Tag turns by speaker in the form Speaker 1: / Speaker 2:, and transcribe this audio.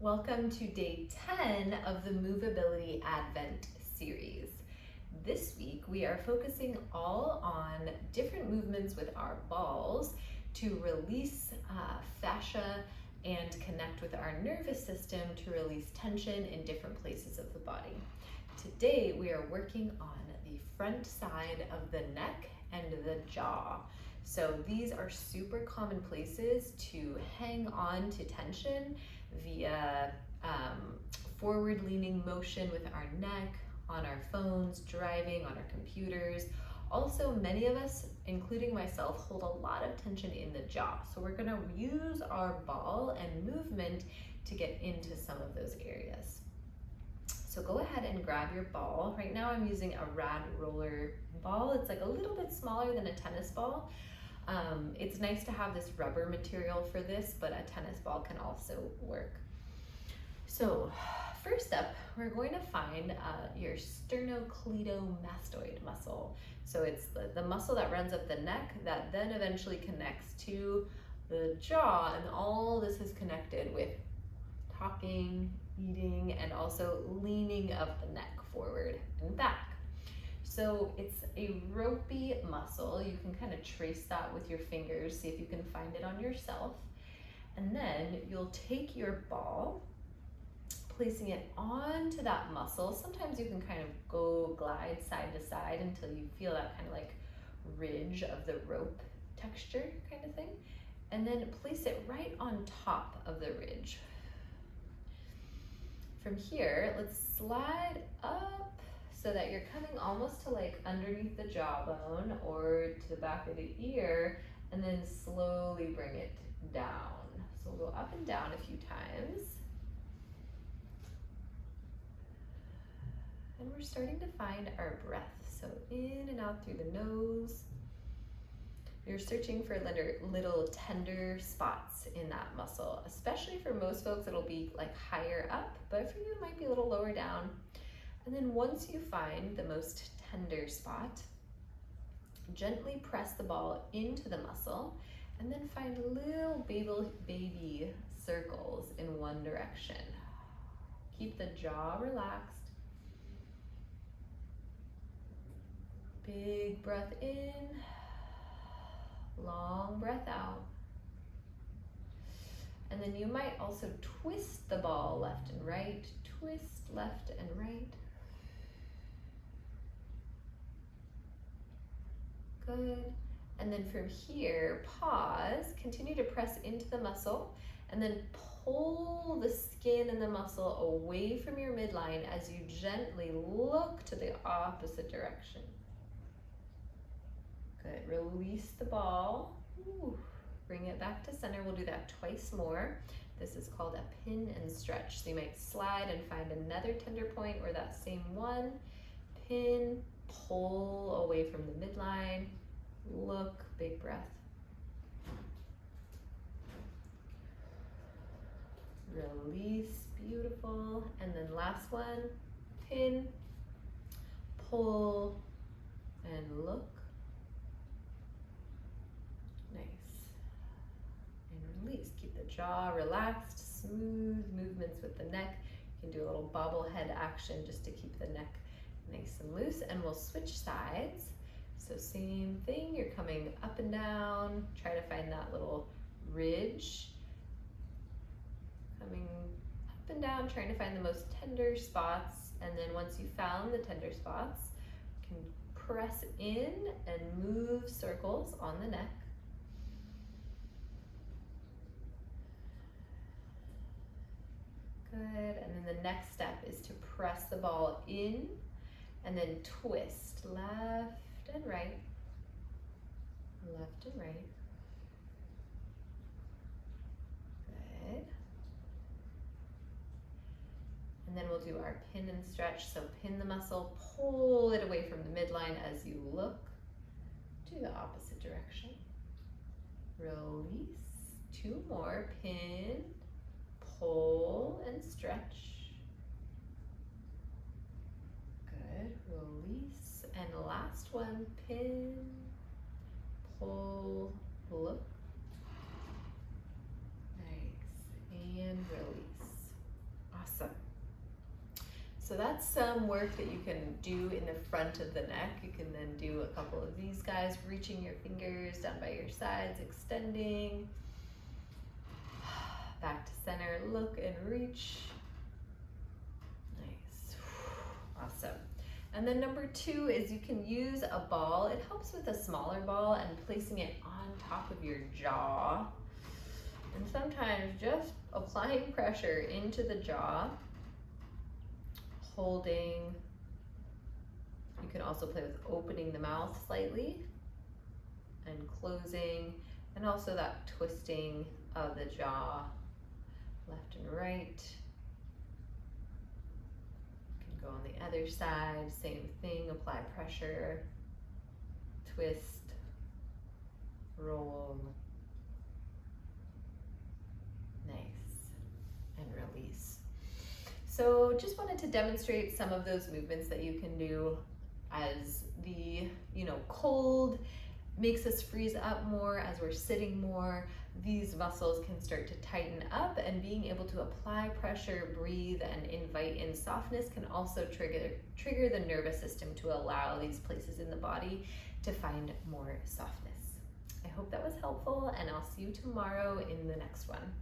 Speaker 1: Welcome to day 10 of the Movability Advent series. This week we are focusing all on different movements with our balls to release fascia and connect with our nervous system to release tension in different places of the body. Today we are working on the front side of the neck and the jaw. So these are super common places to hang on to tension via forward leaning motion with our neck, on our phones, driving, on our computers. Also, many of us, including myself, hold a lot of tension in the jaw. So we're gonna use our ball and movement to get into some of those areas. So go ahead and grab your ball. Right now I'm using a rad roller ball. It's like a little bit smaller than a tennis ball. It's nice to have this rubber material for this, but a tennis ball can also work. So first up, we're going to find your sternocleidomastoid muscle. So it's the muscle that runs up the neck that then eventually connects to the jaw, and all this is connected with talking, eating, and also leaning of the neck forward and back. So it's a ropey muscle. You can kind of trace that with your fingers, see if you can find it on yourself. And then you'll take your ball, placing it onto that muscle. Sometimes you can kind of go glide side to side until you feel that kind of like ridge of the rope texture kind of thing. And then place it right on top of the ridge. From here, let's slide up so that you're coming almost to like underneath the jawbone or to the back of the ear, and then slowly bring it down. So we'll go up and down a few times. And we're starting to find our breath. So in and out through the nose. You're searching for little tender spots in that muscle, especially for most folks it'll be like higher up, but for you it might be a little lower down. And then once you find the most tender spot, gently press the ball into the muscle and then find little baby circles in one direction. Keep the jaw relaxed. Big breath in, long breath out. And then you might also twist the ball left and right, twist left and right. Good. And then from here, pause, continue to press into the muscle, and then pull the skin and the muscle away from your midline as you gently look to the opposite direction. Good. Release the ball. Ooh. Bring it back to center. We'll do that twice more. This is called a pin and stretch. So you might slide and find another tender point or that same one. Pin, pull away from the midline. Look, big breath. Release, beautiful. And then last one, pin, pull, and look. Release. Keep the jaw relaxed, smooth movements with the neck. You can do a little bobblehead action just to keep the neck nice and loose, and we'll switch sides. So same thing, you're coming up and down, try to find that little ridge. Coming up and down, trying to find the most tender spots, and then once you found the tender spots, you can press in and move circles on the neck. Good, and then the next step is to press the ball in and then twist left and right, left and right. Good. And then we'll do our pin and stretch. So pin the muscle, pull it away from the midline as you look to the opposite direction. Release, two more, pin, pull and stretch. Good, release. And last one, pin, pull, look. Nice, and release. So that's some work that you can do in the front of the neck. You can then do a couple of these guys, reaching your fingers down by your sides, extending. Back to center, look and reach. Nice. Awesome. And then number 2 is you can use a ball. It helps with a smaller ball and placing it on top of your jaw. And sometimes just applying pressure into the jaw, holding. You can also play with opening the mouth slightly and closing, and also that twisting of the jaw, left and right. You can go on the other side, same thing, apply pressure, twist, roll. Nice. And release. So just wanted to demonstrate some of those movements that you can do as the, cold makes us freeze up more, as we're sitting more. These muscles can start to tighten up, and being able to apply pressure, breathe, and invite in softness can also trigger the nervous system to allow these places in the body to find more softness. I hope that was helpful, and I'll see you tomorrow in the next one.